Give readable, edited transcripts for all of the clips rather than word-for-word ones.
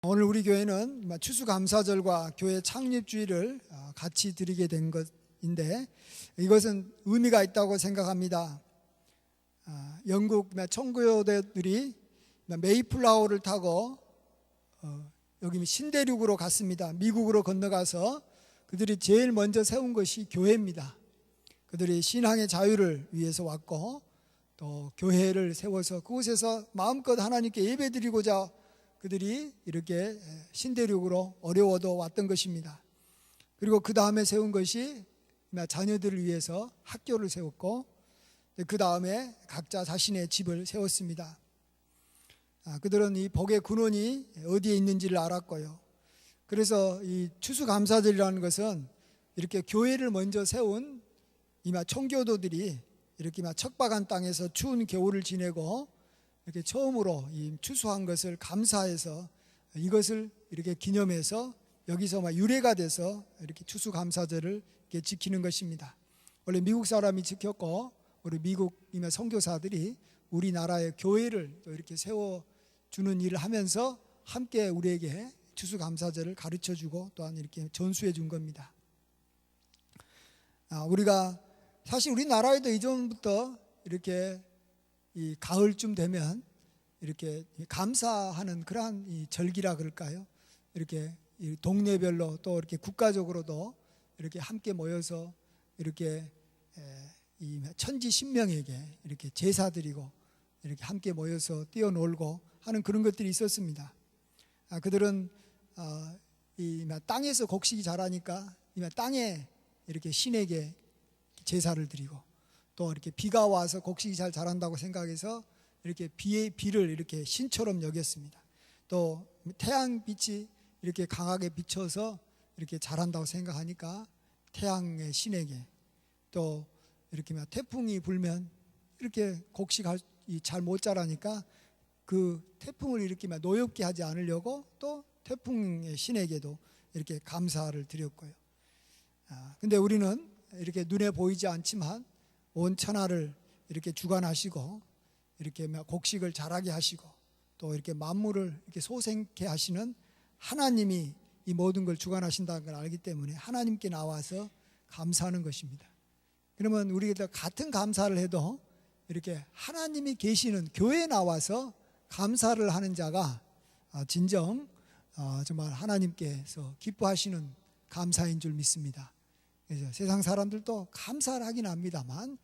오늘 우리 교회는 추수감사절과 교회 창립주일을 같이 드리게 된 것인데 이것은 의미가 있다고 생각합니다. 영국 청교도들이 메이플라워를 타고 여기 신대륙으로 갔습니다. 미국으로 건너가서 그들이 제일 먼저 세운 것이 교회입니다. 그들이 신앙의 자유를 위해서 왔고 또 교회를 세워서 그곳에서 마음껏 하나님께 예배드리고자 그들이 이렇게 신대륙으로 어려워도 왔던 것입니다. 그리고 그 다음에 세운 것이 자녀들을 위해서 학교를 세웠고 그 다음에 각자 자신의 집을 세웠습니다. 그들은 이 복의 근원이 어디에 있는지를 알았고요. 그래서 이 추수감사절이라는 것은 이렇게 교회를 먼저 세운 이마 청교도들이 이렇게 척박한 땅에서 추운 겨울을 지내고 이렇게 처음으로 이 추수한 것을 감사해서 이것을 이렇게 기념해서 여기서 유래가 돼서 이렇게 추수감사절을 이렇게 지키는 것입니다. 원래 미국 사람이 지켰고 우리 미국 선교사들이 우리나라의 교회를 또 이렇게 세워주는 일을 하면서 함께 우리에게 추수감사절을 가르쳐주고 또한 이렇게 전수해 준 겁니다. 우리가 사실 우리나라에도 이전부터 이렇게 이 가을쯤 되면 이렇게 감사하는 그러한 이 절기라 그럴까요? 이렇게 동네별로 또 이렇게 국가적으로도 이렇게 함께 모여서 이렇게 이 천지 신명에게 이렇게 제사 드리고 이렇게 함께 모여서 뛰어놀고 하는 그런 것들이 있었습니다. 그들은 이 땅에서 곡식이 자라니까 땅에 이렇게 신에게 제사를 드리고 또 이렇게 비가 와서 곡식이 잘 자란다고 생각해서 이렇게 비를 이렇게 신처럼 여겼습니다. 또 태양빛이 이렇게 강하게 비쳐서 이렇게 자란다고 생각하니까 태양의 신에게 또 이렇게 태풍이 불면 이렇게 곡식이 잘 못 자라니까 그 태풍을 이렇게 노엽게 하지 않으려고 또 태풍의 신에게도 이렇게 감사를 드렸고요. 근데 우리는 이렇게 눈에 보이지 않지만 온 천하를 이렇게 주관하시고 이렇게 곡식을 자라게 하시고 또 이렇게 만물을 이렇게 소생케 하시는 하나님이 이 모든 걸 주관하신다는 걸 알기 때문에 하나님께 나와서 감사하는 것입니다. 그러면 우리가 같은 감사를 해도 이렇게 하나님이 계시는 교회에 나와서 감사를 하는 자가 진정 정말 하나님께서 기뻐하시는 감사인 줄 믿습니다. 그래서 세상 사람들도 감사를 하긴 합니다만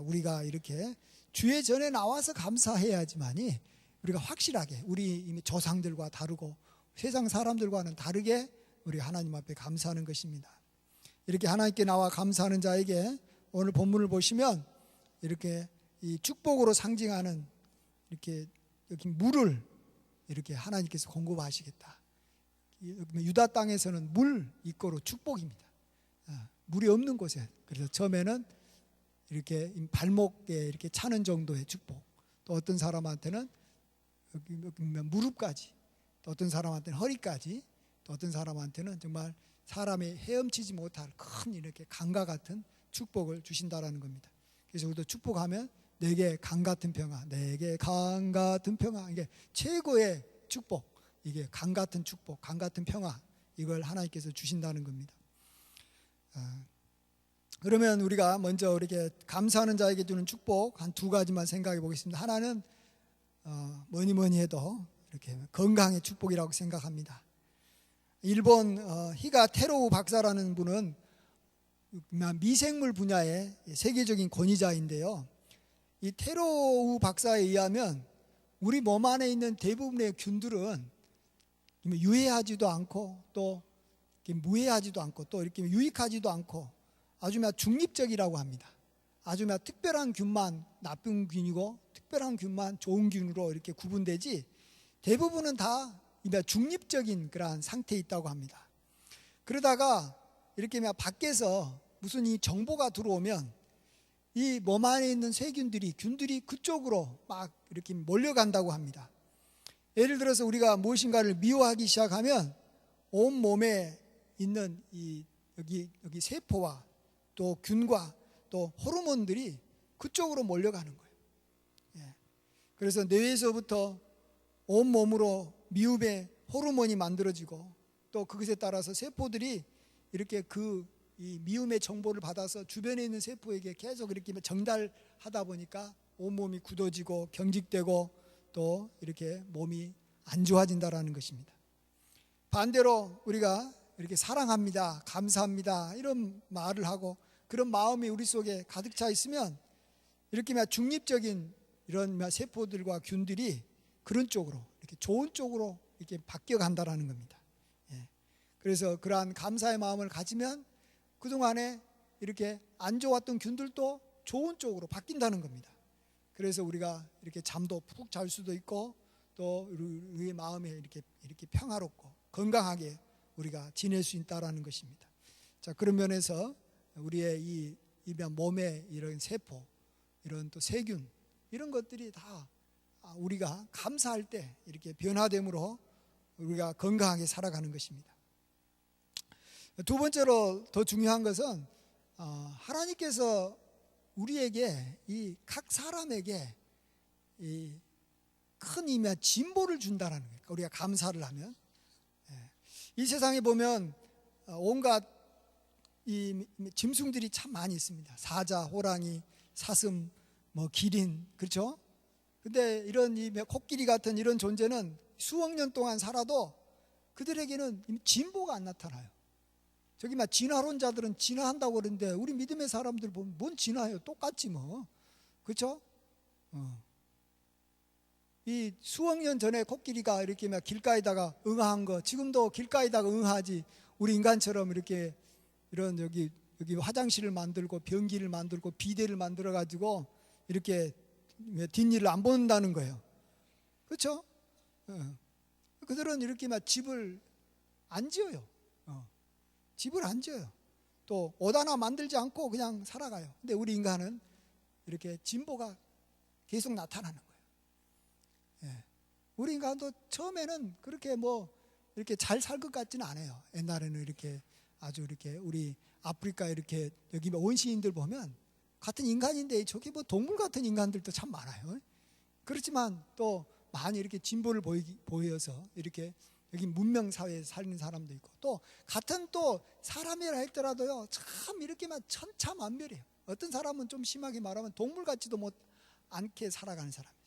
우리가 이렇게 주의 전에 나와서 감사해야지만이 우리가 확실하게 우리 이미 조상들과 다르고 세상 사람들과는 다르게 우리 하나님 앞에 감사하는 것입니다. 이렇게 하나님께 나와 감사하는 자에게 오늘 본문을 보시면 이렇게 이 축복으로 상징하는 이렇게 여기 물을 이렇게 하나님께서 공급하시겠다. 유다 땅에서는 물 이꼬로 축복입니다. 물이 없는 곳에 그래서 처음에는 이렇게 발목에 이렇게 차는 정도의 축복, 또 어떤 사람한테는 여기 무릎까지, 또 어떤 사람한테는 허리까지, 또 어떤 사람한테는 정말 사람이 헤엄치지 못할 큰 이렇게 강과 같은 축복을 주신다라는 겁니다. 그래서 우리도 축복하면 내게 강 같은 평화, 내게 강 같은 평화, 이게 최고의 축복, 이게 강 같은 축복, 강 같은 평화, 이걸 하나님께서 주신다는 겁니다. 그러면 우리가 먼저 이렇게 감사하는 자에게 주는 축복 한 두 가지만 생각해 보겠습니다. 하나는 뭐니 해도 이렇게 건강의 축복이라고 생각합니다. 일본 히가 테로우 박사라는 분은 미생물 분야의 세계적인 권위자인데요. 이 테로우 박사에 의하면 우리 몸 안에 있는 대부분의 균들은 유해하지도 않고 또 무해하지도 않고 또 이렇게 유익하지도 않고 아주 중립적이라고 합니다. 아주 특별한 균만 나쁜 균이고 특별한 균만 좋은 균으로 이렇게 구분되지 대부분은 다 중립적인 그러한 상태에 있다고 합니다. 그러다가 이렇게 밖에서 무슨 이 정보가 들어오면 이 몸 안에 있는 세균들이 균들이 그쪽으로 막 이렇게 몰려간다고 합니다. 예를 들어서 우리가 무엇인가를 미워하기 시작하면 온 몸에 있는 이 여기 세포와 또 균과 또 호르몬들이 그쪽으로 몰려가는 거예요. 그래서 뇌에서부터 온 몸으로 미움의 호르몬이 만들어지고 또 그것에 따라서 세포들이 이렇게 이 미움의 정보를 받아서 주변에 있는 세포에게 계속 이렇게 전달하다 보니까 온몸이 굳어지고 경직되고 또 이렇게 몸이 안 좋아진다라는 것입니다. 반대로 우리가 이렇게 사랑합니다, 감사합니다 이런 말을 하고 그런 마음이 우리 속에 가득 차 있으면 이렇게 중립적인 이런 세포들과 균들이 그런 쪽으로 이렇게 좋은 쪽으로 이렇게 바뀌어 간다라는 겁니다. 그래서 그러한 감사의 마음을 가지면 그동안에 이렇게 안 좋았던 균들도 좋은 쪽으로 바뀐다는 겁니다. 그래서 우리가 이렇게 잠도 푹 잘 수도 있고 또 우리의 마음에 이렇게 평화롭고 건강하게 우리가 지낼 수 있다라는 것입니다. 자, 그런 면에서 우리의 이 몸의 이런 세포, 이런 또 세균 이런 것들이 다 우리가 감사할 때 이렇게 변화됨으로 우리가 건강하게 살아가는 것입니다. 두 번째로 더 중요한 것은 하나님께서 우리에게 이 각 사람에게 이 큰 힘의 진보를 준다는 거예요. 우리가 감사를 하면 이 세상에 보면 온갖 이 짐승들이 참 많이 있습니다. 사자, 호랑이, 사슴, 기린, 그렇죠? 근데 이런 이 코끼리 같은 이런 존재는 수억 년 동안 살아도 그들에게는 진보가 안 나타나요. 저기 진화론자들은 진화한다고 그러는데 우리 믿음의 사람들 보면 뭔 진화해요? 똑같지 뭐. 그렇죠? 이 수억 년 전에 코끼리가 이렇게 길가에다가 응아한 거 지금도 길가에다가 응하지. 우리 인간처럼 이렇게 이런 여기 화장실을 만들고 변기를 만들고 비데를 만들어 가지고 이렇게 뒷일을 안 본다는 거예요. 그렇죠? 그들은 이렇게 집을 안 지어요. 집을 안 지어요. 또 옷 하나 만들지 않고 그냥 살아가요. 근데 우리 인간은 이렇게 진보가 계속 나타나는 거예요. 우리 인간도 처음에는 그렇게 이렇게 잘 살 것 같지는 않아요. 옛날에는 이렇게 아주 이렇게 우리 아프리카 이렇게 여기 원시인들 보면 같은 인간인데 저기 동물 같은 인간들도 참 많아요. 그렇지만 또 많이 이렇게 진보를 보여서 이렇게 여기 문명 사회에 사는 사람도 있고 또 같은 또 사람이라 했더라도요 참 이렇게만 천차만별이에요. 어떤 사람은 좀 심하게 말하면 동물 같지도 않게 살아가는 사람이에요.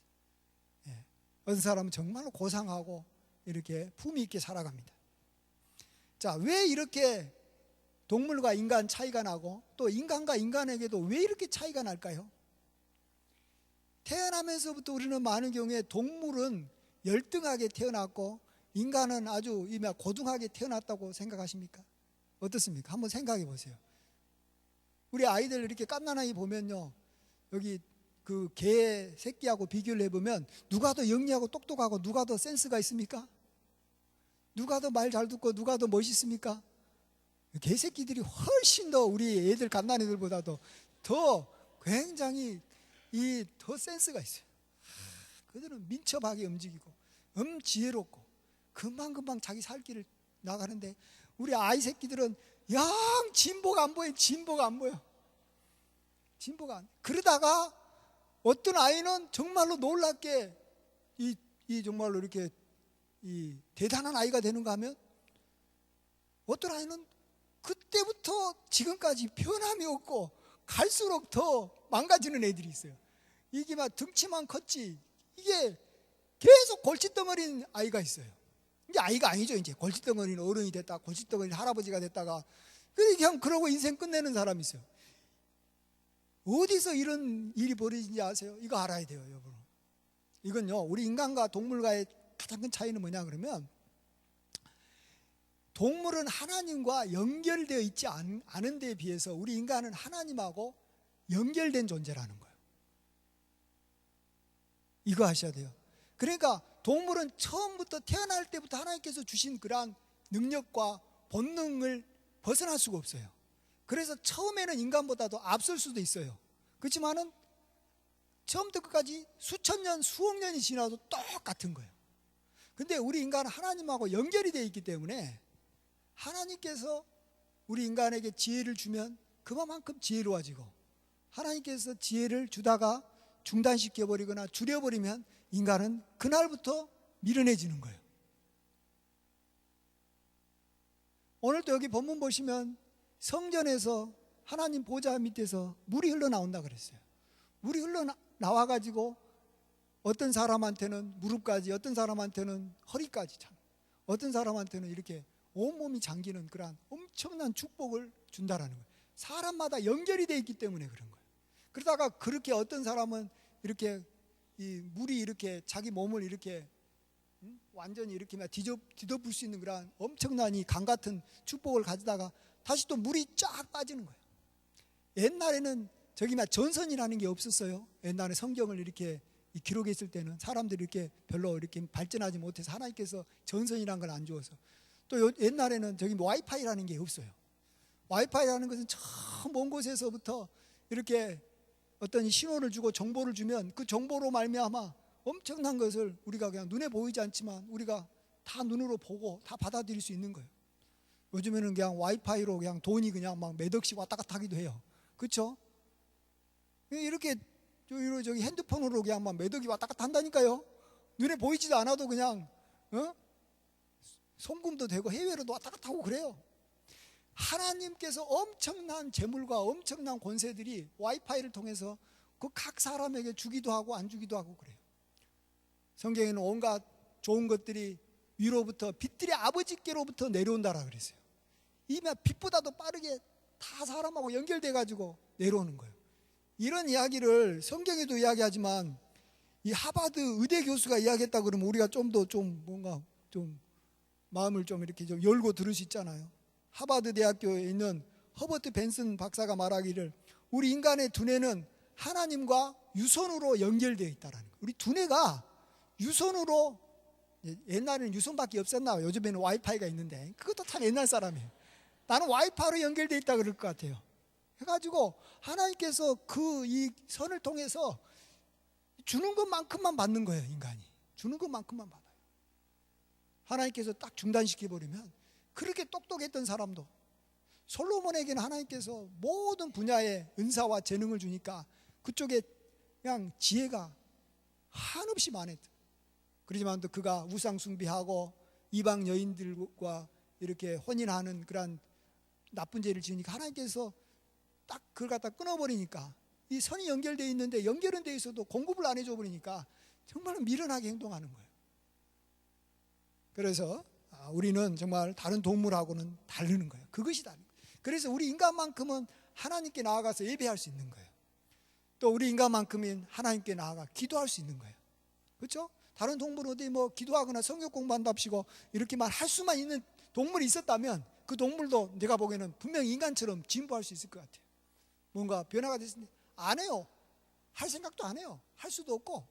어떤 사람은 정말로 고상하고 이렇게 품위 있게 살아갑니다. 자, 왜 이렇게 동물과 인간 차이가 나고 또 인간과 인간에게도 왜 이렇게 차이가 날까요? 태어나면서부터 우리는 많은 경우에 동물은 열등하게 태어났고 인간은 아주 고등하게 태어났다고 생각하십니까? 어떻습니까? 한번 생각해 보세요. 우리 아이들 이렇게 갓난아이 보면요 여기 그 개 새끼하고 비교를 해보면 누가 더 영리하고 똑똑하고 누가 더 센스가 있습니까? 누가 더 말 잘 듣고 누가 더 멋있습니까? 개 새끼들이 훨씬 더 우리 애들 갓난이들보다도 더 굉장히 더 센스가 있어요. 그들은 민첩하게 움직이고 지혜롭고 금방금방 자기 살 길을 나가는데 우리 아이 새끼들은 영 진보가 안 보여. 진보가 안 보여. 진보가 안. 그러다가 어떤 아이는 정말로 놀랍게 정말로 이렇게 대단한 아이가 되는가 하면 어떤 아이는 그때부터 지금까지 변함이 없고 갈수록 더 망가지는 애들이 있어요. 이게 등치만 컸지 이게 계속 골칫덩어리인 아이가 있어요. 이제 아이가 아니죠. 이제 골칫덩어리는 어른이 됐다, 골칫덩어리는 할아버지가 됐다가 그냥 그러고 인생 끝내는 사람이 있어요. 어디서 이런 일이 벌어지는지 아세요? 이거 알아야 돼요, 여러분. 이건요, 우리 인간과 동물과의 가장 큰 차이는 뭐냐 그러면 동물은 하나님과 연결되어 있지 않은 데에 비해서 우리 인간은 하나님하고 연결된 존재라는 거예요. 이거 아셔야 돼요. 그러니까 동물은 처음부터 태어날 때부터 하나님께서 주신 그러한 능력과 본능을 벗어날 수가 없어요. 그래서 처음에는 인간보다도 앞설 수도 있어요. 그렇지만은 처음부터 끝까지 수천 년, 수억 년이 지나도 똑같은 거예요. 근데 우리 인간은 하나님하고 연결이 되어 있기 때문에 하나님께서 우리 인간에게 지혜를 주면 그만큼 지혜로워지고 하나님께서 지혜를 주다가 중단시켜버리거나 줄여버리면 인간은 그날부터 미련해지는 거예요. 오늘도 여기 본문 보시면 성전에서 하나님 보좌 밑에서 물이 흘러나온다 그랬어요. 물이 흘러나와가지고 어떤 사람한테는 무릎까지, 어떤 사람한테는 허리까지, 참, 어떤 사람한테는 이렇게 온몸이 잠기는 그러한 엄청난 축복을 준다라는 거예요. 사람마다 연결이 되어 있기 때문에 그런 거예요. 그러다가 그렇게 어떤 사람은 이렇게 이 물이 이렇게 자기 몸을 이렇게 완전히 이렇게 뒤덮을 수 있는 그런 엄청난 이 강 같은 축복을 가지다가 다시 또 물이 쫙 빠지는 거예요. 옛날에는 저기 막 전선이라는 게 없었어요. 옛날에 성경을 이렇게 기록했을 때는 사람들이 이렇게 별로 이렇게 발전하지 못해서 하나님께서 전선이라는 걸 안 주어서, 또 옛날에는 저기 와이파이라는 게 없어요. 와이파이라는 것은 저 먼 곳에서부터 이렇게 어떤 신호를 주고 정보를 주면 그 정보로 말미암아 엄청난 것을 우리가 그냥 눈에 보이지 않지만 우리가 다 눈으로 보고 다 받아들일 수 있는 거예요. 요즘에는 그냥 와이파이로 그냥 돈이 그냥 막 몇 억씩 왔다 갔다 하기도 해요. 그렇죠? 이렇게 저기 핸드폰으로 그냥 막 몇 억이 왔다 갔다 한다니까요. 눈에 보이지도 않아도 그냥 송금도 되고 해외로도 왔다 갔다 하고 그래요. 하나님께서 엄청난 재물과 엄청난 권세들이 와이파이를 통해서 그 각 사람에게 주기도 하고 안 주기도 하고 그래요. 성경에는 온갖 좋은 것들이 위로부터 빛들의 아버지께로부터 내려온다라 그랬어요. 이미 빛보다도 빠르게 다 사람하고 연결돼 가지고 내려오는 거예요. 이런 이야기를 성경에도 이야기하지만 이 하버드 의대 교수가 이야기했다 그러면 우리가 좀 더 좀 뭔가 좀 마음을 좀 이렇게 좀 열고 들을 수 있잖아요. 하버드 대학교에 있는 허버트 벤슨 박사가 말하기를 우리 인간의 두뇌는 하나님과 유선으로 연결되어 있다라는 거예요. 우리 두뇌가 유선으로, 옛날에는 유선밖에 없었나, 요즘에는 와이파이가 있는데 그것도 참 옛날 사람이에요. 나는 와이파이로 연결되어 있다 그럴 것 같아요. 해가지고 하나님께서 그 이 선을 통해서 주는 것만큼만 받는 거예요. 인간이 주는 것만큼만 받아요. 하나님께서 딱 중단시켜버리면 그렇게 똑똑했던 사람도, 솔로몬에게는 하나님께서 모든 분야의 은사와 재능을 주니까 그쪽에 그냥 지혜가 한없이 많았다. 그렇지만 또 그가 우상 숭배하고 이방 여인들과 이렇게 혼인하는 그런 나쁜 죄를 지으니까 하나님께서 딱 그걸 갖다 끊어버리니까, 이 선이 연결되어 있는데 연결은 되어 있어도 공급을 안 해줘 버리니까 정말 미련하게 행동하는 거예요. 그래서 우리는 정말 다른 동물하고는 다르는 거예요. 그것이 다른 거예요. 그래서 우리 인간만큼은 하나님께 나아가서 예배할 수 있는 거예요. 또 우리 인간만큼은 하나님께 나아가 기도할 수 있는 거예요. 그렇죠? 다른 동물은 어디 뭐 기도하거나 성경 공부한답시고 이렇게만 할 수만 있는 동물이 있었다면 그 동물도 내가 보기에는 분명히 인간처럼 진보할 수 있을 것 같아요. 뭔가 변화가 됐는데 안 해요. 할 생각도 안 해요. 할 수도 없고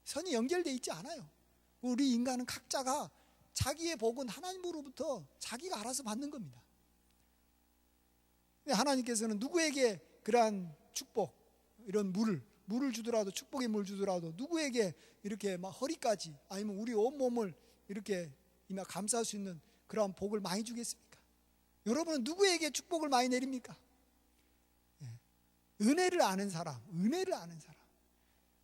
선이 연결되어 있지 않아요. 우리 인간은 각자가 자기의 복은 하나님으로부터 자기가 알아서 받는 겁니다. 하나님께서는 누구에게 그러한 축복, 이런 물을 주더라도, 축복의 물 주더라도 누구에게 이렇게 막 허리까지 아니면 우리 온몸을 이렇게 이마 감쌀 수 있는 그러한 복을 많이 주겠습니까? 여러분은 누구에게 축복을 많이 내립니까? 은혜를 아는 사람, 은혜를 아는 사람.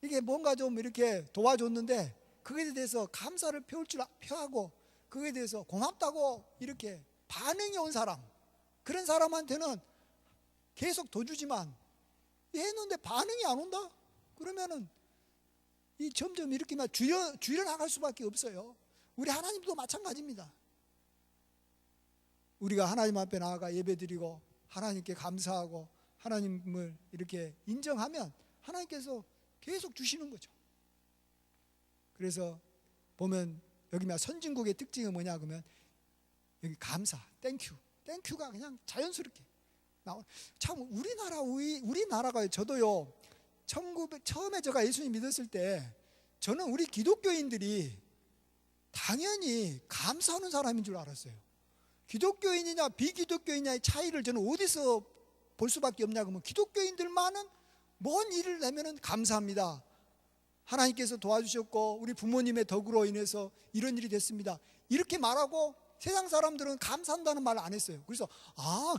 이게 뭔가 좀 이렇게 도와줬는데 그것에 대해서 감사를 표하고 그거에 대해서 고맙다고 이렇게 반응이 온 사람, 그런 사람한테는 계속 더 주지만 했는데 반응이 안 온다? 그러면은 이 점점 이렇게만 줄여 나갈 수밖에 없어요. 우리 하나님도 마찬가지입니다. 우리가 하나님 앞에 나아가 예배드리고 하나님께 감사하고 하나님을 이렇게 인정하면 하나님께서 계속 주시는 거죠. 그래서 보면 여기 선진국의 특징은 뭐냐 그러면 여기 감사, 땡큐가 그냥 자연스럽게 나와. 참 우리나라가, 저도요 처음에 제가 예수님 믿었을 때 저는 우리 기독교인들이 당연히 감사하는 사람인 줄 알았어요. 기독교인이냐 비기독교인이냐의 차이를 저는 어디서 볼 수밖에 없냐 그러면 기독교인들만은 뭔 일을 내면은 감사합니다. 하나님께서 도와주셨고 우리 부모님의 덕으로 인해서 이런 일이 됐습니다. 이렇게 말하고 세상 사람들은 감사한다는 말을 안 했어요. 그래서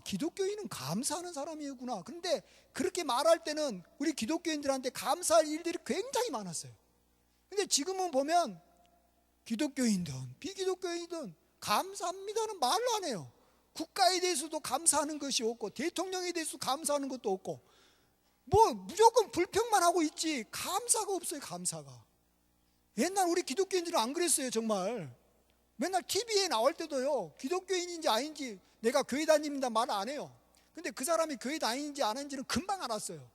기독교인은 감사하는 사람이구나. 그런데 그렇게 말할 때는 우리 기독교인들한테 감사할 일들이 굉장히 많았어요. 근데 지금은 보면 기독교인든 비기독교인든 감사합니다는 말을 안 해요. 국가에 대해서도 감사하는 것이 없고 대통령에 대해서 감사하는 것도 없고 뭐 무조건 불평만 하고 있지 감사가 없어요. 감사가. 옛날 우리 기독교인들은 안 그랬어요. 정말 맨날 TV에 나올 때도요 기독교인인지 아닌지 내가 교회 다닙니다 말 안 해요. 근데 그 사람이 교회 다니는지 안 하는지는 금방 알았어요.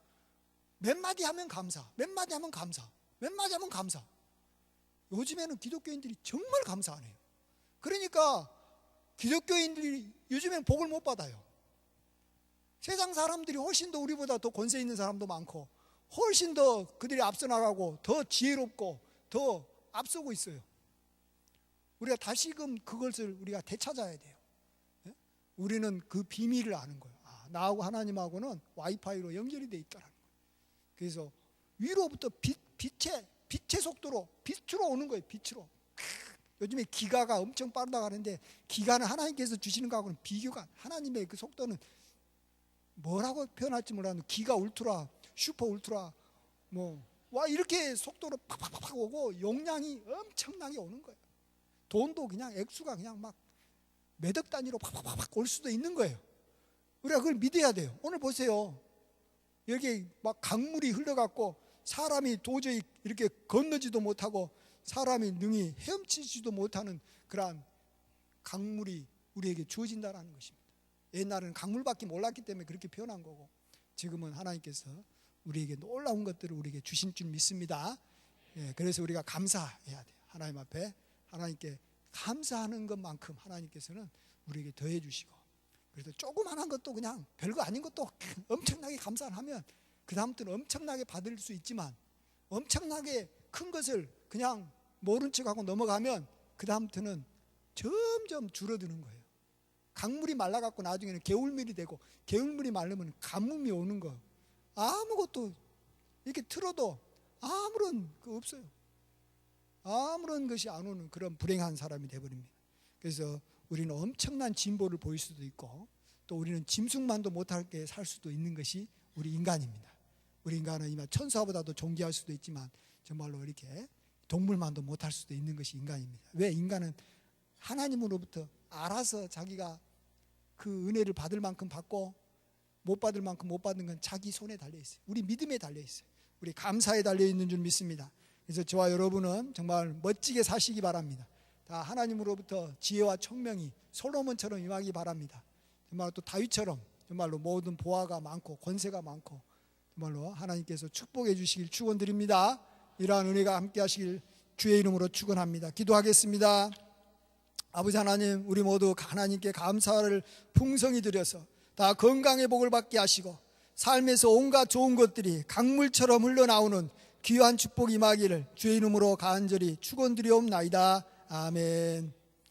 몇 마디 하면 감사, 몇 마디 하면 감사, 몇 마디 하면 감사. 요즘에는 기독교인들이 정말 감사 안 해요. 그러니까 기독교인들이 요즘엔 복을 못 받아요. 세상 사람들이 훨씬 더 우리보다 더 권세 있는 사람도 많고 훨씬 더 그들이 앞서 나가고 더 지혜롭고 더 앞서고 있어요. 우리가 다시금 그것을 우리가 되찾아야 돼요. 우리는 그 비밀을 아는 거예요. 나하고 하나님하고는 와이파이로 연결이 돼 있다는 거예요. 그래서 위로부터 빛의 속도로 빛으로 오는 거예요. 빛으로. 요즘에 기가가 엄청 빠르다고 하는데 기가는 하나님께서 주시는 거하고는 비교가 하나님의 그 속도는 뭐라고 표현할지 몰라도 기가 울트라 슈퍼 울트라 와 이렇게 속도로 팍팍팍 오고 용량이 엄청나게 오는 거예요. 돈도 그냥 액수가 그냥 막 매덕 단위로 팍팍팍 올 수도 있는 거예요. 우리가 그걸 믿어야 돼요. 오늘 보세요. 여기 막 강물이 흘러갔고 사람이 도저히 이렇게 건너지도 못하고 사람이 능히 헤엄치지도 못하는 그러한 강물이 우리에게 주어진다는 것입니다. 옛날에는 강물밖에 몰랐기 때문에 그렇게 표현한 거고 지금은 하나님께서 우리에게 놀라운 것들을 우리에게 주신 줄 믿습니다. 그래서 우리가 감사해야 돼요. 하나님 앞에 하나님께 감사하는 것만큼 하나님께서는 우리에게 더해 주시고 그래서 조그만한 것도 그냥 별거 아닌 것도 엄청나게 감사를 하면 그 다음부터는 엄청나게 받을 수 있지만 엄청나게 큰 것을 그냥 모른 척하고 넘어가면 그 다음부터는 점점 줄어드는 거예요. 강물이 말라갖고 나중에는 개울물이 되고 개울물이 말르면 가뭄이 오는 거 아무것도 이렇게 틀어도 아무런 그 없어요. 아무런 것이 안 오는 그런 불행한 사람이 되어버립니다. 그래서 우리는 엄청난 진보를 보일 수도 있고 또 우리는 짐승만도 못하게 살 수도 있는 것이 우리 인간입니다. 우리 인간은 이만 천사보다도 존귀할 수도 있지만 정말로 이렇게 동물만도 못할 수도 있는 것이 인간입니다. 왜? 인간은 하나님으로부터 알아서 자기가 그 은혜를 받을 만큼 받고 못 받을 만큼 못 받는 건 자기 손에 달려있어요. 우리 믿음에 달려있어요. 우리 감사에 달려있는 줄 믿습니다. 그래서 저와 여러분은 정말 멋지게 사시기 바랍니다. 다 하나님으로부터 지혜와 총명이 솔로몬처럼 임하기 바랍니다. 정말 또 다윗처럼 정말로 모든 보화가 많고 권세가 많고 정말로 하나님께서 축복해 주시길 축원드립니다. 이러한 은혜가 함께 하시길 주의 이름으로 축원합니다. 기도하겠습니다. 아버지 하나님, 우리 모두 하나님께 감사를 풍성히 드려서 다 건강의 복을 받게 하시고 삶에서 온갖 좋은 것들이 강물처럼 흘러나오는 귀한 축복이 임하기를 주의 이름으로 간절히 축원드리옵나이다. 아멘.